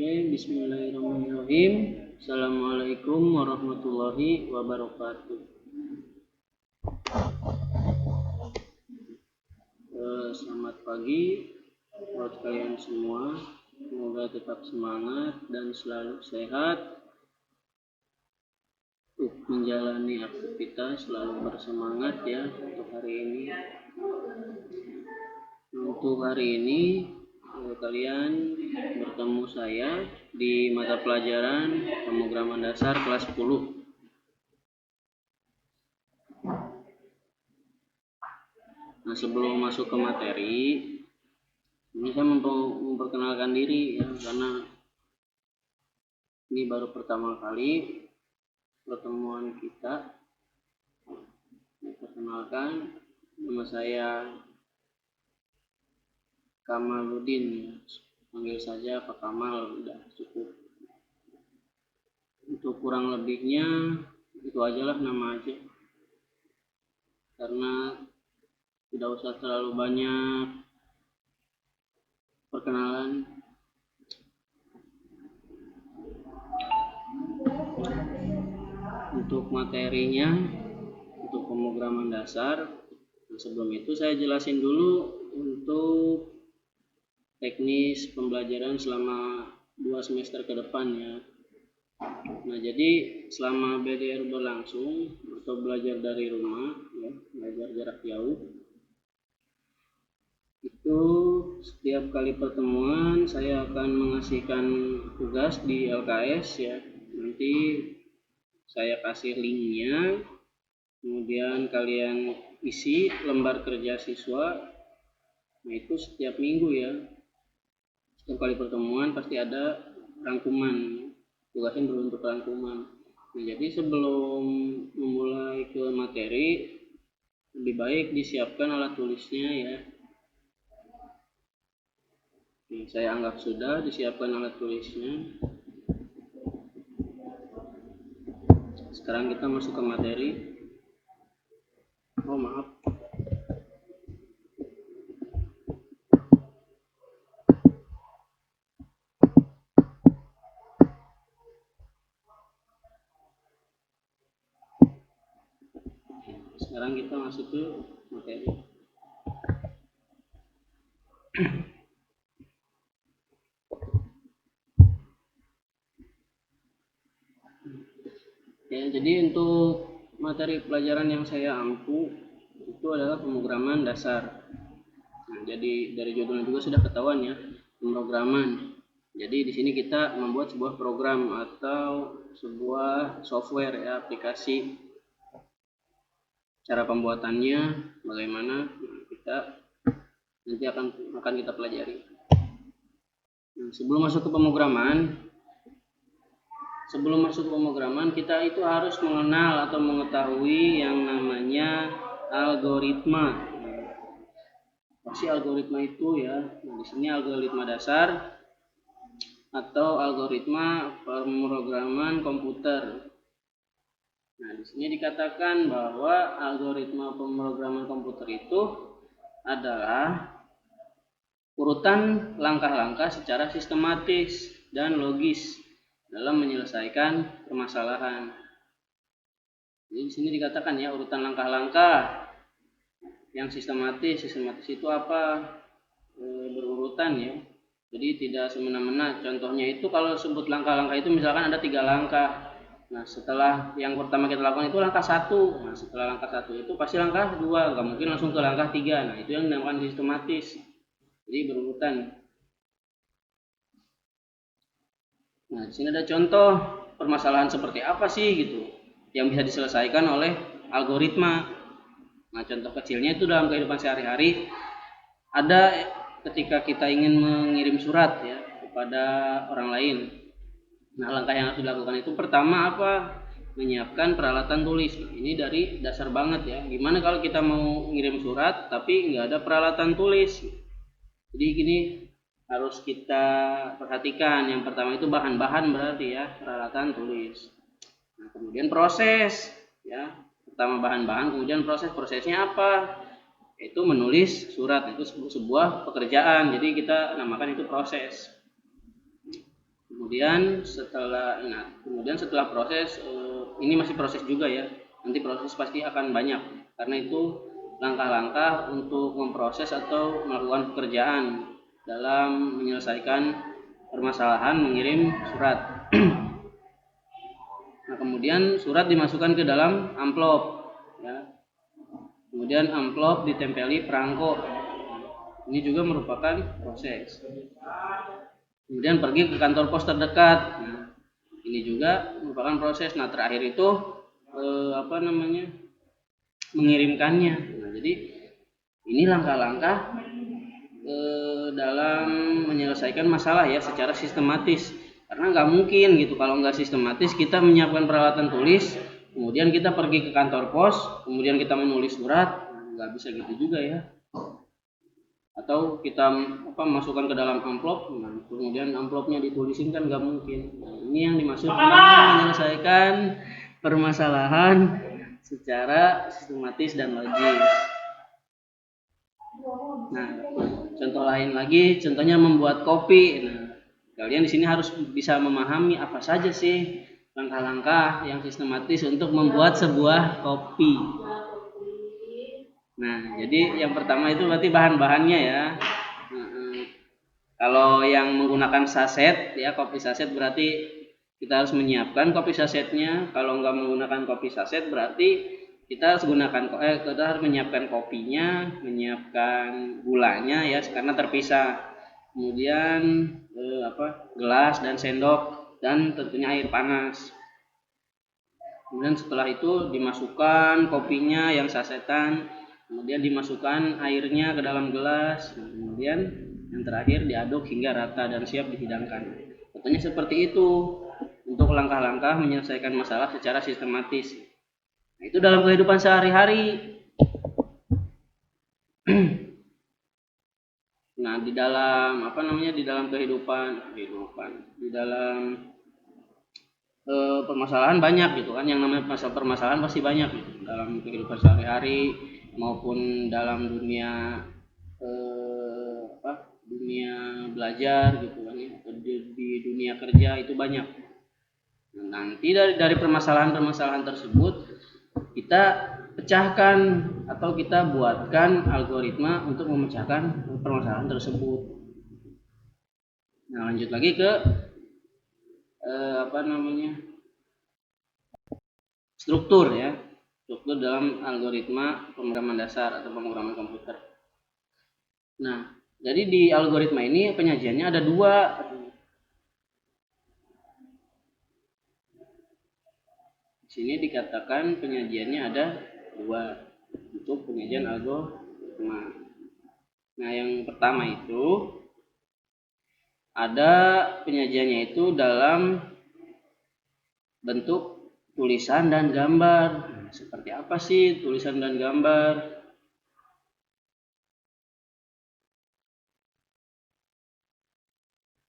Oke, bismillahirrahmanirrahim. Assalamualaikum warahmatullahi wabarakatuh. Selamat pagi buat kalian semua. Semoga tetap semangat dan selalu sehat untuk menjalani aktivitas, selalu bersemangat ya untuk hari ini. Untuk hari ini kalian bertemu saya di mata pelajaran pemrograman dasar kelas 10. Nah, sebelum masuk ke materi, ini saya memperkenalkan diri ya, karena ini baru pertama kali pertemuan kita. Perkenalkan, nama saya Kamaluddin ya. Panggil saja Pak Kamal, udah cukup. Untuk kurang lebihnya itu aja lah, nama aja, karena tidak usah terlalu banyak perkenalan. Untuk materinya, untuk pemrograman dasar, sebelum itu saya jelasin dulu untuk teknis pembelajaran selama 2 semester ke depan ya. Nah, jadi selama BDR berlangsung atau belajar dari rumah ya, belajar jarak jauh, itu setiap kali pertemuan saya akan mengasihkan tugas di LKS ya. Nanti saya kasih linknya, kemudian kalian isi lembar kerja siswa. Nah, itu setiap minggu ya, setiap kali pertemuan pasti ada rangkuman, tugasnya berbentuk rangkuman. Nah, jadi sebelum memulai ke materi, lebih baik disiapkan alat tulisnya ya. Oke, saya anggap sudah disiapkan alat tulisnya. Sekarang kita masuk ke materi. Oh, maaf. Sekarang kita masuk ke materi. Ya, jadi untuk materi pelajaran yang saya ampu itu adalah pemrograman dasar. Nah, jadi dari judulnya juga sudah ketahuan ya, pemrograman. Jadi di sini kita membuat sebuah program atau sebuah software ya, aplikasi. Cara pembuatannya bagaimana, kita nanti akan kita pelajari. Nah, sebelum masuk ke pemrograman, kita itu harus mengenal atau mengetahui yang namanya algoritma. Apa sih algoritma itu ya? Nah, di sini algoritma dasar atau algoritma pemrograman komputer. Nah, di sini dikatakan bahwa algoritma pemrograman komputer itu adalah urutan langkah-langkah secara sistematis dan logis dalam menyelesaikan permasalahan. Jadi di sini dikatakan ya, urutan langkah-langkah yang sistematis. Sistematis itu apa? Berurutan ya. Jadi tidak semena-mena. Contohnya itu kalau sebut langkah-langkah itu misalkan ada 3 langkah. Nah, setelah yang pertama kita lakukan itu langkah 1. Nah, setelah langkah 1 itu pasti langkah 2. Nggak mungkin langsung ke langkah 3. Nah, itu yang dinamakan sistematis. Jadi berurutan. Nah, di sini ada contoh permasalahan seperti apa sih gitu yang bisa diselesaikan oleh algoritma. Nah, contoh kecilnya itu dalam kehidupan sehari-hari ada ketika kita ingin mengirim surat ya kepada orang lain. Nah, langkah yang harus dilakukan itu pertama apa? Menyiapkan peralatan tulis. Ini dari dasar banget ya. Gimana kalau kita mau ngirim surat tapi nggak ada peralatan tulis? Jadi gini, harus kita perhatikan. Yang pertama itu bahan-bahan berarti ya, peralatan tulis. Nah, kemudian proses ya. Pertama bahan-bahan, kemudian prosesnya apa? Itu menulis surat, itu sebuah pekerjaan. Jadi kita namakan itu proses. Kemudian setelah proses, ini masih proses juga ya. Nanti proses pasti akan banyak. Karena itu langkah-langkah untuk memproses atau melakukan pekerjaan dalam menyelesaikan permasalahan mengirim surat. Nah, kemudian surat dimasukkan ke dalam amplop ya. Kemudian amplop ditempeli perangko. Ini juga merupakan proses. Kemudian pergi ke kantor pos terdekat. Nah, ini juga merupakan proses. Nah, terakhir itu mengirimkannya. Nah, jadi ini langkah-langkah dalam menyelesaikan masalah ya secara sistematis. Karena nggak mungkin gitu kalau nggak sistematis kita menyiapkan peralatan tulis, kemudian kita pergi ke kantor pos, kemudian kita menulis surat, nggak bisa gitu juga ya. Atau kita masukkan ke dalam amplop, kemudian amplopnya ditulisin kan nggak mungkin. Nah, ini yang dimaksud menyelesaikan permasalahan secara sistematis dan logis. Nah, contoh lain lagi, contohnya membuat kopi. Nah, kalian di sini harus bisa memahami apa saja sih langkah-langkah yang sistematis untuk membuat sebuah kopi. Nah, jadi yang pertama itu berarti bahan-bahannya ya. Kalau yang menggunakan saset ya, kopi saset berarti kita harus menyiapkan kopi sasetnya. Kalau nggak menggunakan kopi saset berarti kita harus menyiapkan kopinya, menyiapkan gulanya ya karena terpisah. Kemudian gelas dan sendok dan tentunya air panas. Kemudian setelah itu dimasukkan kopinya yang sasetan, kemudian dimasukkan airnya ke dalam gelas, kemudian yang terakhir diaduk hingga rata dan siap dihidangkan. Contohnya seperti itu untuk langkah-langkah menyelesaikan masalah secara sistematis. Nah, itu dalam kehidupan sehari-hari. Nah, di dalam permasalahan banyak gitu kan, yang namanya permasalahan pasti banyak gitu dalam kehidupan sehari-hari maupun dalam dunia dunia belajar gitu kan ya, di dunia kerja itu banyak. Nah, nanti dari permasalahan tersebut kita pecahkan atau kita buatkan algoritma untuk memecahkan permasalahan tersebut. Nah, lanjut lagi ke struktur ya, struktur dalam algoritma pemrograman dasar atau pemrograman komputer. Nah, jadi di algoritma ini penyajiannya ada dua. Di sini dikatakan penyajiannya ada dua untuk penyajian algoritma. Nah, yang pertama itu ada penyajiannya itu dalam bentuk tulisan dan gambar. Nah, seperti apa sih tulisan dan gambar?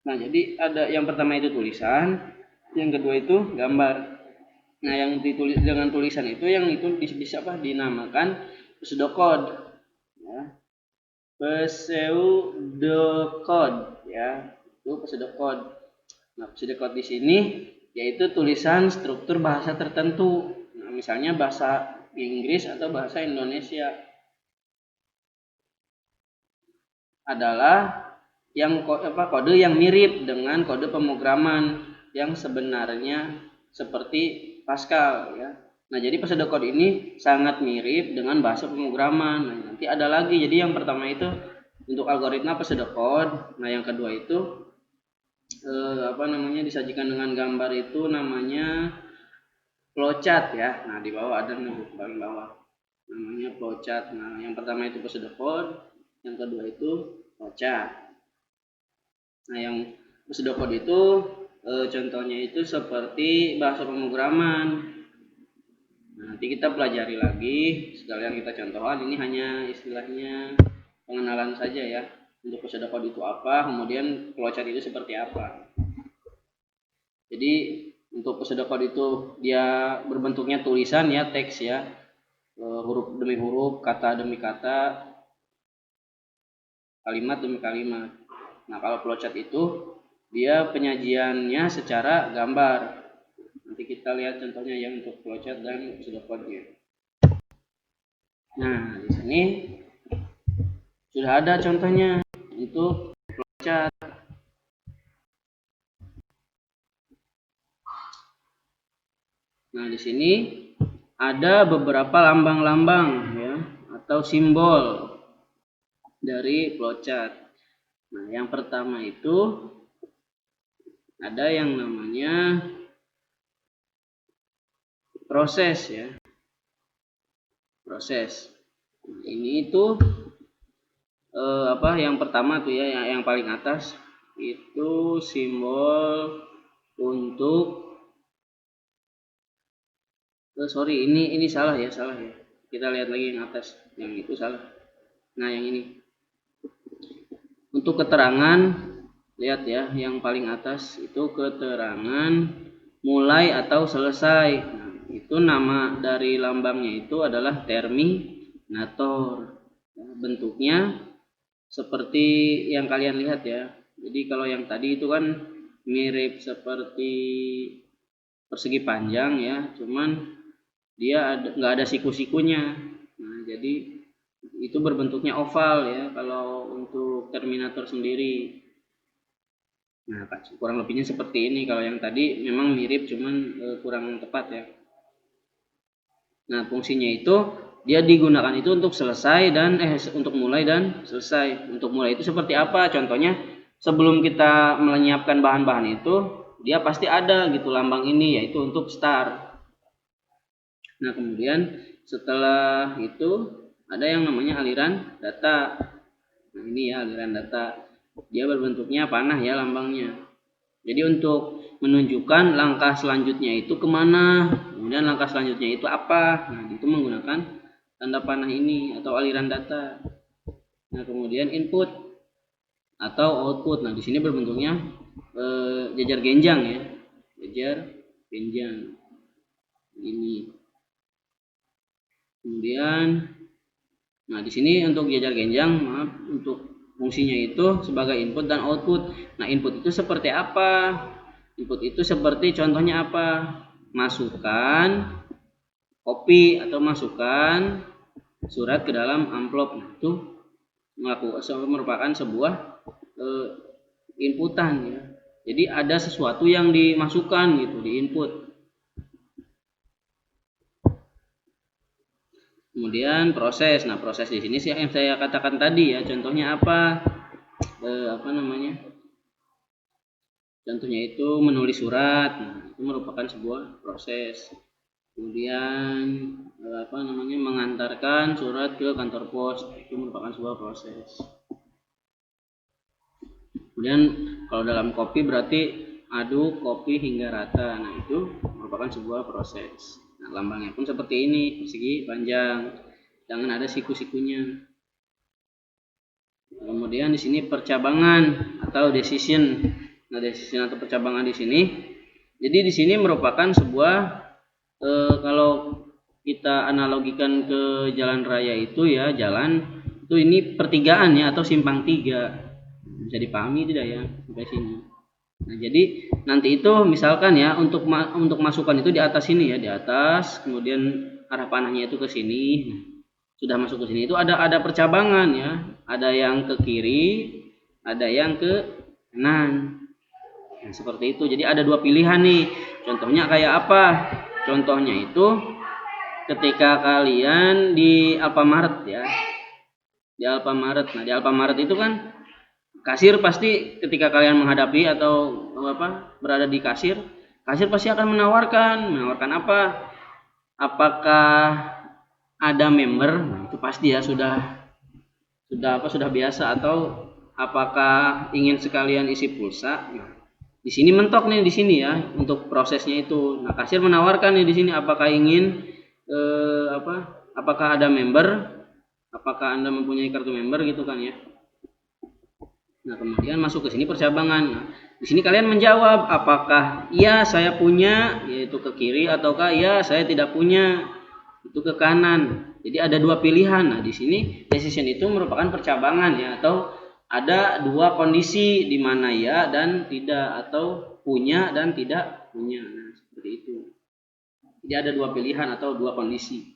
Nah, jadi ada yang pertama itu tulisan, yang kedua itu gambar. Nah, yang ditulis dengan tulisan itu yang itu bisa dinamakan pseudocode ya. Pseudocode ya. Itu pseudocode. Nah, pseudocode di sini yaitu tulisan struktur bahasa tertentu. Nah, misalnya bahasa Inggris atau bahasa Indonesia adalah yang kode yang mirip dengan kode pemrograman yang sebenarnya seperti Pascal ya. Nah, jadi pseudocode ini sangat mirip dengan bahasa pemrograman. Nah, nanti ada lagi. Jadi yang pertama itu untuk algoritma pseudocode. Nah, yang kedua itu disajikan dengan gambar itu namanya flowchart ya. Nah, di bawah ada nih, paling bawah. Namanya flowchart. Nah, yang pertama itu pseudocode, yang kedua itu flowchart. Nah, yang pseudocode itu contohnya itu seperti bahasa pemrograman. Nah, nanti kita pelajari lagi, sekalian kita contohkan. Ini hanya istilahnya pengenalan saja ya. Untuk pseudocode itu apa, kemudian flowchart itu seperti apa. Jadi untuk pseudocode itu dia berbentuknya tulisan ya, teks ya, huruf demi huruf, kata demi kata, kalimat demi kalimat. Nah, kalau flowchart itu dia penyajiannya secara gambar. Nanti kita lihat contohnya ya untuk flowchart dan pseudocode-nya. Nah, di sini sudah ada contohnya untuk flowchart. Nah, di sini ada beberapa lambang-lambang ya atau simbol dari flowchart. Nah, yang pertama itu ada yang namanya proses ya. Proses. Nah, ini itu yang pertama tuh ya, yang paling atas itu simbol untuk ini salah ya. Kita lihat lagi yang atas, yang itu salah. Nah, yang ini untuk keterangan, lihat ya, yang paling atas itu keterangan mulai atau selesai. Nah, itu nama dari lambangnya itu adalah terminator. Nah, bentuknya seperti yang kalian lihat ya. Jadi kalau yang tadi itu kan mirip seperti persegi panjang ya, cuman dia nggak ada siku-sikunya. Nah, jadi itu berbentuknya oval ya kalau untuk terminator sendiri. Nah, kurang lebihnya seperti ini. Kalau yang tadi memang mirip, cuman kurang tepat ya. Nah, fungsinya itu dia digunakan itu untuk selesai dan untuk mulai dan selesai. Untuk mulai itu seperti apa? Contohnya sebelum kita menyiapkan bahan-bahan itu, dia pasti ada gitu lambang ini, yaitu untuk start. Nah, kemudian setelah itu ada yang namanya aliran data. Nah, ini ya aliran data. Dia berbentuknya panah ya lambangnya. Jadi untuk menunjukkan langkah selanjutnya itu kemana, kemudian langkah selanjutnya itu apa. Nah, itu menggunakan tanda panah ini atau aliran data. Nah, kemudian input atau output. Nah, di sini berbentuknya jajar genjang ya, jajar genjang ini. Kemudian, nah di sini untuk jajar genjang, untuk fungsinya itu sebagai input dan output. Nah, input itu seperti apa? Input itu seperti contohnya apa? Masukkan kopi atau masukkan surat ke dalam amplop. Nah, itu merupakan sebuah inputan ya. Jadi ada sesuatu yang dimasukkan gitu, di input. Kemudian proses. Nah, proses di sini sih yang saya katakan tadi ya. Contohnya apa? Contohnya itu menulis surat. Nah, itu merupakan sebuah proses. Kemudian mengantarkan surat ke kantor pos. Itu merupakan sebuah proses. Kemudian kalau dalam kopi berarti aduk kopi hingga rata. Nah, itu merupakan sebuah proses. Nah, lambangnya pun seperti ini, persegi panjang, jangan ada siku-sikunya. Kemudian di sini percabangan atau decision. Nah, decision atau percabangan di sini. Jadi di sini merupakan sebuah kalau kita analogikan ke jalan raya itu ya, jalan itu ini pertigaan ya atau simpang tiga. Bisa dipahami tidak ya sampai sini? Nah, jadi nanti itu misalkan ya untuk masukan itu di atas sini ya, di atas, kemudian arah panahnya itu ke sini. Sudah masuk ke sini itu ada percabangan ya, ada yang ke kiri, ada yang ke kanan. Nah, seperti itu. Jadi ada dua pilihan nih. Contohnya kayak apa? Contohnya itu ketika kalian di Alfamart ya. Di Alfamart. Nah, di Alfamart itu kan kasir pasti ketika kalian menghadapi atau berada di kasir pasti akan menawarkan apa? Apakah ada member? Nah, itu pasti ya sudah biasa. Atau apakah ingin sekalian isi pulsa? Nah, di sini mentok nih di sini ya untuk prosesnya itu. Nah, kasir menawarkan nih di sini apakah ingin apakah ada member? Apakah Anda mempunyai kartu member gitu kan ya? Nah, kemudian masuk ke sini percabangan. Nah, di sini kalian menjawab apakah iya saya punya, yaitu ke kiri, ataukah iya saya tidak punya, itu ke kanan. Jadi ada dua pilihan. Nah, di sini decision itu merupakan percabangan ya atau ada dua kondisi di mana ya dan tidak, atau punya dan tidak punya. Nah, seperti itu. Jadi ada dua pilihan atau dua kondisi.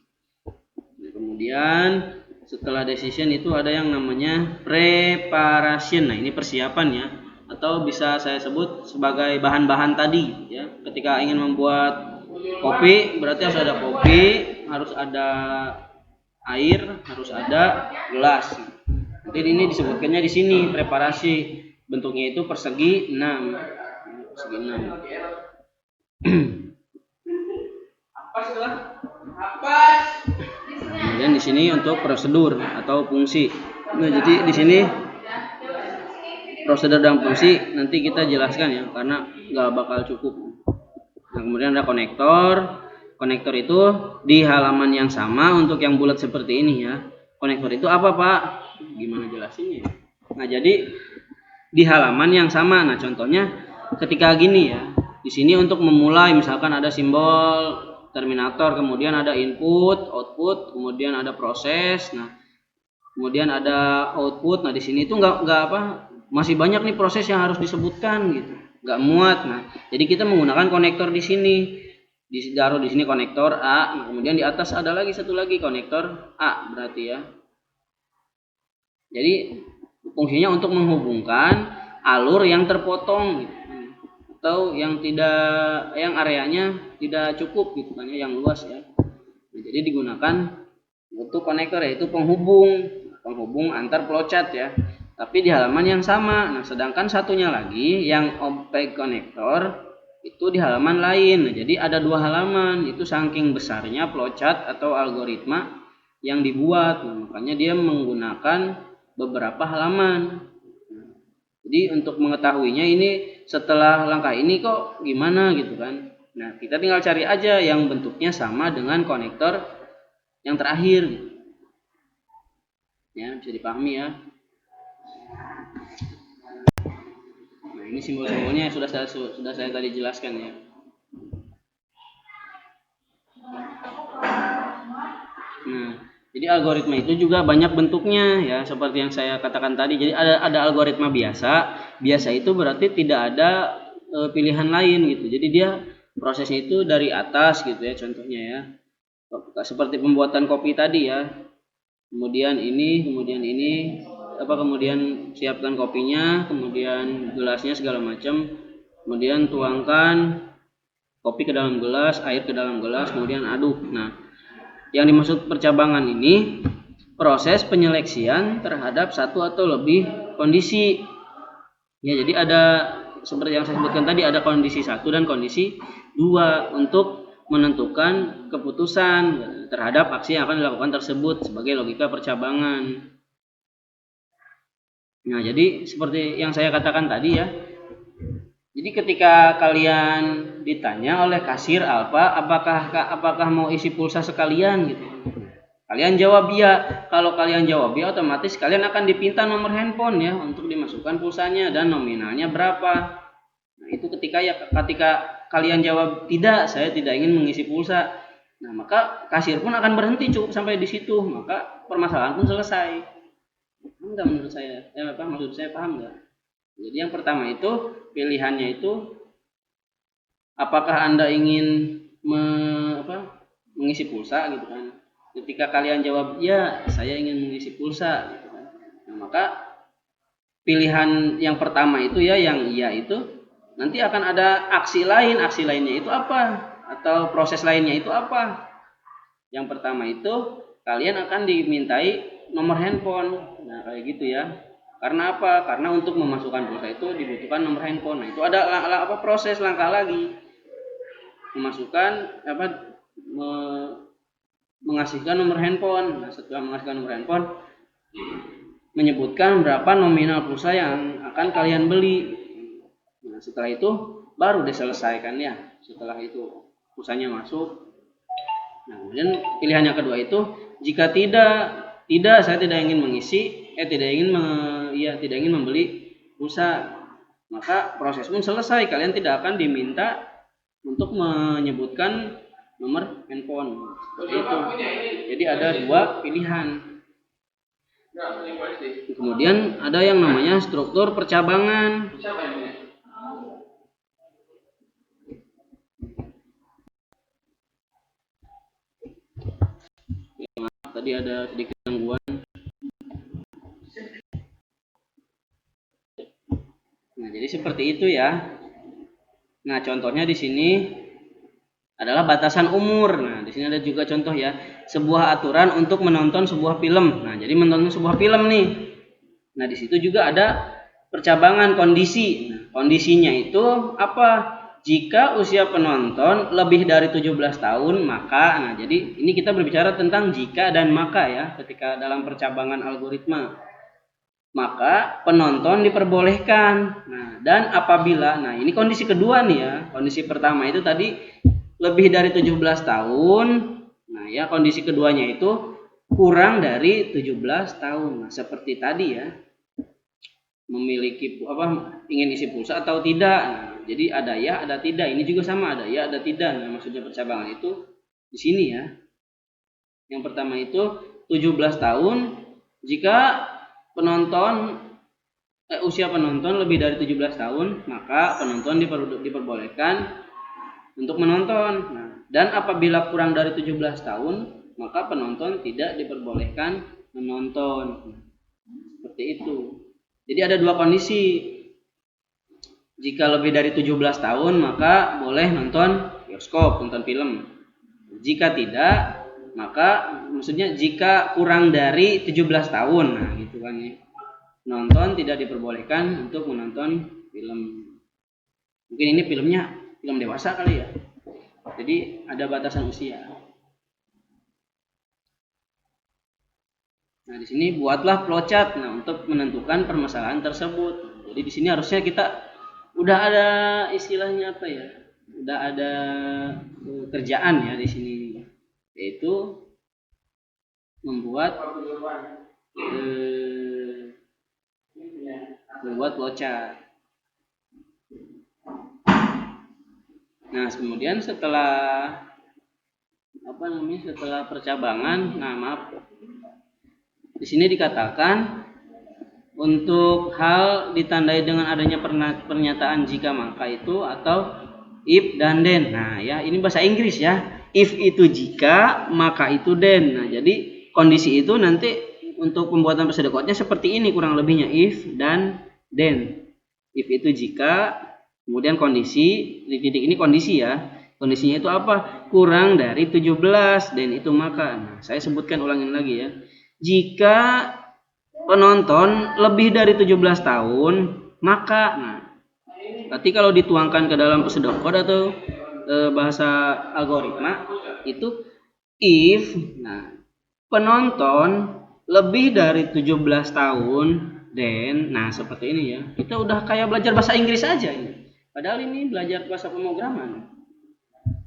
Nah, kemudian setelah decision itu ada yang namanya preparation. Nah, ini persiapan ya, atau bisa saya sebut sebagai bahan-bahan tadi ya. Ketika ingin membuat kopi berarti harus ada kopi, harus ada air, harus ada gelas. Jadi ini disebutkannya di sini preparasi. Bentuknya itu persegi 6. Persegi 6. Kemudian di sini untuk prosedur atau fungsi. Nah, jadi di sini prosedur dan fungsi nanti kita jelaskan ya, karena nggak bakal cukup. Nah, kemudian ada konektor. Konektor itu di halaman yang sama untuk yang bulat seperti ini ya. Konektor itu apa, Pak? Gimana jelasinnya? Nah, jadi di halaman yang sama. Nah, contohnya ketika gini ya. Di sini untuk memulai misalkan ada simbol terminator, kemudian ada input, output, kemudian ada proses. Nah, kemudian ada output. Nah, di sini itu nggak apa, masih banyak nih proses yang harus disebutkan gitu, nggak muat. Nah, jadi kita menggunakan konektor di sini. Ditaruh di sini konektor A. Nah, kemudian di atas ada lagi satu lagi konektor A berarti ya. Jadi fungsinya untuk menghubungkan alur yang terpotong gitu, atau yang areanya tidak cukup gitu kan ya, yang luas ya. Nah, jadi digunakan untuk konektor, yaitu penghubung antar flowchart ya, tapi di halaman yang sama. Nah, sedangkan satunya lagi yang object konektor itu di halaman lain. Nah, jadi ada dua halaman, itu saking besarnya flowchart atau algoritma yang dibuat. Nah, makanya dia menggunakan beberapa halaman. Jadi untuk mengetahuinya ini setelah langkah ini kok gimana gitu kan. Nah, kita tinggal cari aja yang bentuknya sama dengan konektor yang terakhir gitu. Ya, bisa dipahami ya. Nah, ini simbol-simbolnya sudah saya tadi jelaskan ya. Nah, jadi algoritma itu juga banyak bentuknya ya, seperti yang saya katakan tadi. Jadi ada algoritma biasa. Biasa itu berarti tidak ada pilihan lain gitu. Jadi dia prosesnya itu dari atas gitu ya, contohnya ya. Seperti pembuatan kopi tadi ya. Kemudian ini, kemudian siapkan kopinya, kemudian gelasnya segala macam. Kemudian tuangkan kopi ke dalam gelas, air ke dalam gelas, kemudian aduk. Nah, yang dimaksud percabangan ini proses penyeleksian terhadap satu atau lebih kondisi. Ya, jadi ada seperti yang saya sebutkan tadi, ada kondisi 1 dan kondisi 2 untuk menentukan keputusan terhadap aksi yang akan dilakukan tersebut sebagai logika percabangan. Nah, jadi seperti yang saya katakan tadi ya. Jadi ketika kalian ditanya oleh kasir Alfa, apakah mau isi pulsa sekalian gitu, kalian jawab ya. Kalau kalian jawab ya, otomatis kalian akan dipinta nomor handphone ya untuk dimasukkan pulsanya dan nominalnya berapa. Nah, itu ketika kalian jawab tidak, saya tidak ingin mengisi pulsa. Nah, maka kasir pun akan berhenti cukup sampai di situ, maka permasalahan pun selesai. Paham nggak menurut saya? Maksud saya paham nggak? Jadi yang pertama itu pilihannya itu apakah Anda ingin mengisi pulsa gitu kan. Ketika kalian jawab ya, saya ingin mengisi pulsa gitu kan. Nah, maka pilihan yang pertama itu ya, yang iya itu nanti akan ada aksi lainnya itu apa, atau proses lainnya itu apa. Yang pertama itu kalian akan dimintai nomor handphone. Nah, kayak gitu ya. Karena apa? Karena untuk memasukkan pulsa itu dibutuhkan nomor handphone. Nah, itu ada proses langkah lagi. Mengasihkan nomor handphone. Nah, setelah mengasihkan nomor handphone, menyebutkan berapa nominal pulsa yang akan kalian beli. Nah, setelah itu baru diselesaikan ya. Setelah itu pulsanya masuk. Nah, kemudian pilihan yang kedua itu jika tidak saya tidak ingin mengisi, tidak ingin membeli pulsa, maka proses pun selesai. Kalian tidak akan diminta untuk menyebutkan nomor handphone. Seperti itu. Jadi ada dua pilihan. Kemudian ada yang namanya struktur percabangan. Tadi ada sedikit gangguan. Nah, jadi seperti itu ya. Nah, contohnya di sini adalah batasan umur. Nah, di sini ada juga contoh ya, sebuah aturan untuk menonton sebuah film. Nah, jadi menonton sebuah film nih. Nah, di situ juga ada percabangan kondisi. Nah, kondisinya itu apa? Jika usia penonton lebih dari 17 tahun, maka jadi ini kita berbicara tentang jika dan maka ya, ketika dalam percabangan algoritma. Maka penonton diperbolehkan. Nah, dan apabila ini kondisi kedua nih ya. Kondisi pertama itu tadi lebih dari 17 tahun. Nah, ya kondisi keduanya itu kurang dari 17 tahun. Nah, seperti tadi ya. Memiliki ingin isi pulsa atau tidak. Nah, jadi ada ya, ada tidak. Ini juga sama, ada ya, ada tidak. Nah, maksudnya percabangan itu di sini ya. Yang pertama itu 17 tahun jika penonton usia penonton lebih dari 17 tahun, maka penonton diperbolehkan untuk menonton. Nah, dan apabila kurang dari 17 tahun, maka penonton tidak diperbolehkan menonton. Seperti itu. Jadi ada dua kondisi. Jika lebih dari 17 tahun maka boleh nonton bioskop, nonton film. Jika tidak, maka maksudnya jika kurang dari 17 tahun, nah gitu kan ya. Nonton tidak diperbolehkan untuk menonton film. Mungkin ini filmnya film dewasa kali ya. Jadi ada batasan usia. Nah, di sini buatlah flowchart untuk menentukan permasalahan tersebut. Jadi di sini harusnya kita udah ada istilahnya apa ya? Udah ada kerjaan ya di sini, yaitu membuat flowchart. Nah, kemudian setelah setelah percabangan, di sini dikatakan untuk hal ditandai dengan adanya pernyataan jika maka itu atau if dan then. Nah, ya ini bahasa Inggris ya. If itu jika, maka itu then. Nah, jadi kondisi itu nanti untuk pembuatan persedekotnya seperti ini kurang lebihnya, if dan then. If itu jika, kemudian kondisi, di titik ini kondisi ya. Kondisinya itu apa? Kurang dari 17, dan itu maka. Nah, saya sebutkan ulangin lagi ya. Jika penonton lebih dari 17 tahun, maka berarti kalau dituangkan ke dalam pseudocode atau bahasa algoritma itu if penonton lebih dari 17 tahun then, seperti ini ya. Kita udah kayak belajar bahasa Inggris aja ini. Padahal ini belajar bahasa pemrograman.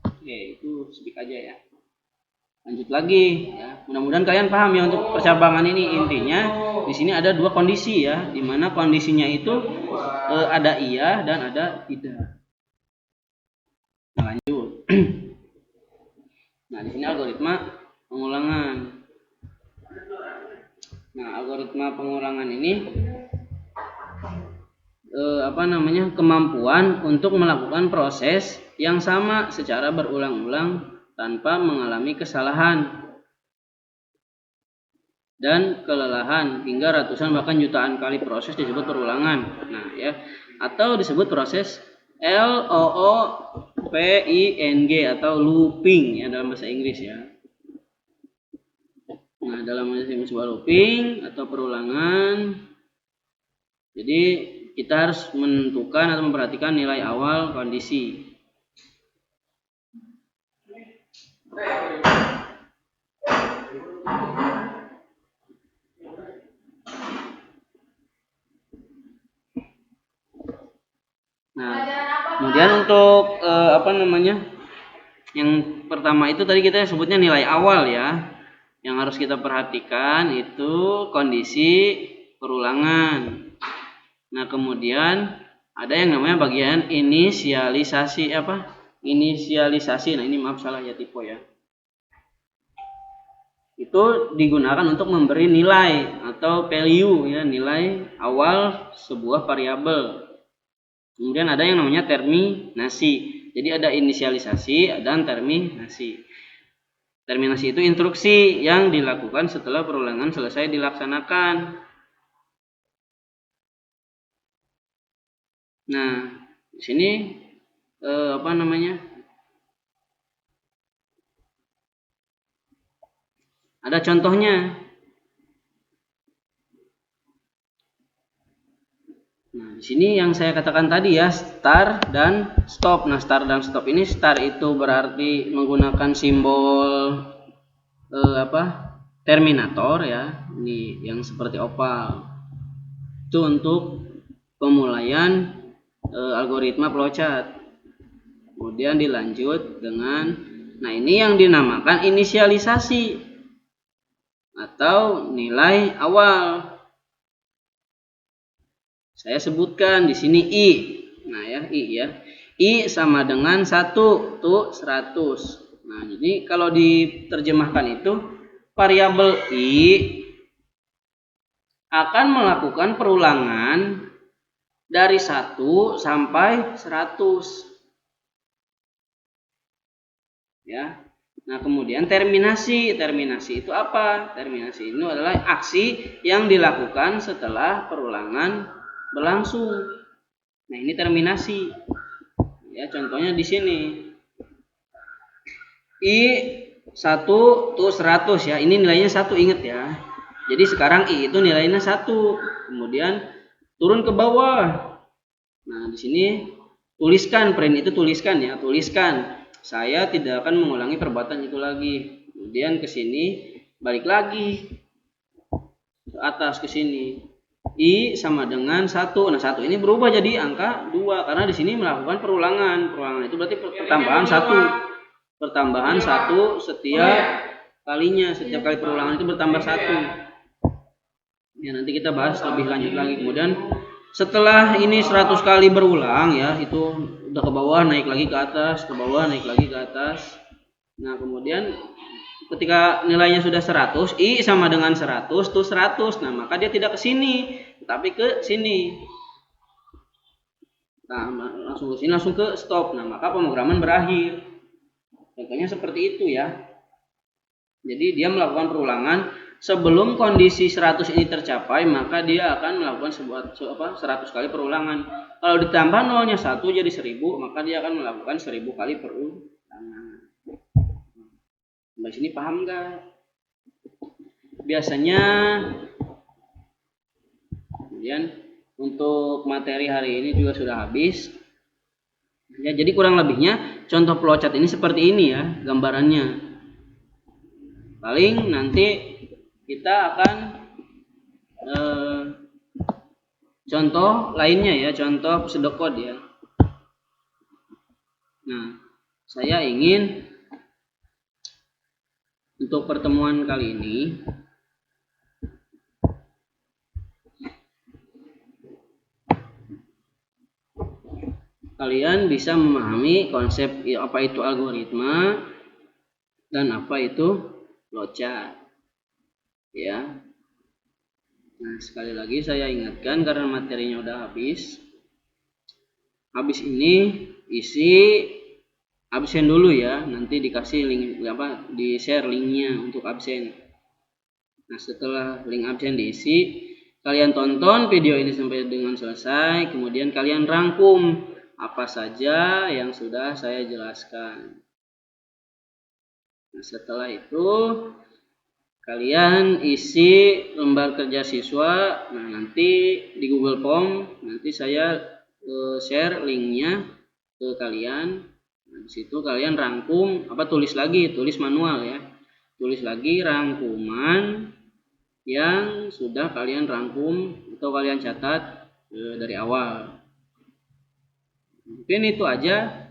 Oke, itu speak aja ya. Lanjut lagi ya. Mudah-mudahan kalian paham ya untuk percabangan ini. Intinya di sini ada dua kondisi ya, di mana kondisinya itu ada iya dan ada tidak. Nah, lanjut. Nah, di sini algoritma pengulangan. Nah, algoritma pengulangan ini kemampuan untuk melakukan proses yang sama secara berulang-ulang tanpa mengalami kesalahan dan kelelahan hingga ratusan bahkan jutaan kali proses disebut perulangan. Nah, ya, atau disebut proses looping atau looping ya dalam bahasa Inggris ya. Nah, dalam bahasa Inggris disebut looping atau perulangan. Jadi kita harus menentukan atau memperhatikan nilai awal kondisi. Nah, kemudian untuk yang pertama itu tadi kita sebutnya nilai awal ya. Yang harus kita perhatikan itu kondisi perulangan. Nah, kemudian ada yang namanya bagian inisialisasi Inisialisasi. Nah, ini maaf salah ya, tipe ya. itu digunakan untuk memberi nilai atau value ya, nilai awal sebuah variabel. Kemudian ada yang namanya terminasi. Jadi ada inisialisasi dan terminasi. Terminasi itu instruksi yang dilakukan setelah perulangan selesai dilaksanakan. Nah, di sini ada contohnya. Nah, di sini yang saya katakan tadi ya, start dan stop. Nah, start dan stop ini, start itu berarti menggunakan simbol terminator ya. Ini yang seperti opal. Itu untuk pemulaian algoritma flowchart. Kemudian dilanjut dengan, nah ini yang dinamakan inisialisasi atau nilai awal. Saya sebutkan di sini I. Nah ya, I ya. I sama dengan 1 tuh 100. Nah, jadi kalau diterjemahkan itu variabel I akan melakukan perulangan dari 1 sampai 100. Ya. Nah, kemudian terminasi. Terminasi itu apa? Terminasi itu adalah aksi yang dilakukan setelah perulangan berlangsung. Nah, ini terminasi. Ya, contohnya di sini. I 1 tuh 100 ya. Ini nilainya 1, ingat ya. Jadi sekarang I itu nilainya 1. Kemudian turun ke bawah. Nah, di sini tuliskan, print itu tuliskan ya, tuliskan. Saya tidak akan mengulangi perbuatan itu lagi. Kemudian ke sini, balik lagi ke atas ke sini. I sama dengan 1. Nah, 1 ini berubah jadi angka 2 karena di sini melakukan perulangan. Perulangan itu berarti pertambahan 1. Pertambahan 1 setiap kalinya, setiap kali perulangan itu bertambah 1. Ya, nanti kita bahas lebih lanjut lagi. Kemudian setelah ini 100 kali berulang ya, itu udah ke bawah, naik lagi ke atas, ke bawah, naik lagi ke atas. Nah, kemudian ketika nilainya sudah 100, I sama dengan 100 tuh 100. Nah, maka dia tidak ke sini, tapi ke sini. Nah, langsung ke sini, langsung ke stop. Nah, maka pemrograman berakhir. Contohnya seperti itu ya. Jadi dia melakukan perulangan sebelum kondisi 100 ini tercapai, maka dia akan melakukan 100 kali perulangan. Kalau ditambah nolnya 1 jadi 1000, maka dia akan melakukan 1000 kali perulangan. Sampai sini paham nggak? Biasanya, kemudian untuk materi hari ini juga sudah habis. Ya, jadi kurang lebihnya contoh flowchart ini seperti ini ya gambarannya. Paling nanti kita akan contoh lainnya ya, contoh pseudocode ya. Nah, saya ingin untuk pertemuan kali ini kalian bisa memahami konsep apa itu algoritma dan apa itu flowchart ya. Nah, sekali lagi saya ingatkan karena materinya udah habis. Habis ini isi absen dulu ya, nanti dikasih link di share linknya untuk absen. Nah, setelah link absen diisi, kalian tonton video ini sampai dengan selesai, kemudian kalian rangkum apa saja yang sudah saya jelaskan. Nah, setelah itu kalian isi lembar kerja siswa. Nah, nanti di Google Form nanti saya share linknya ke kalian. Nah, di situ kalian rangkum tulis manual ya, tulis lagi rangkuman yang sudah kalian rangkum atau kalian catat dari awal. Mungkin itu aja.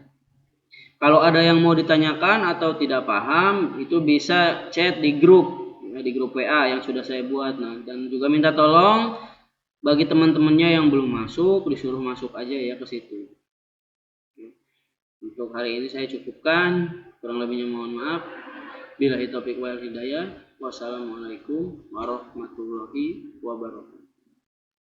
Kalau ada yang mau ditanyakan atau tidak paham, itu bisa chat di grup WA yang sudah saya buat. Nah, dan juga minta tolong bagi teman-temannya yang belum masuk, disuruh masuk aja ya ke situ. Untuk hari ini saya cukupkan, kurang lebihnya mohon maaf. Billahi taufiq wal hidayah. Wassalamualaikum warahmatullahi wabarakatuh.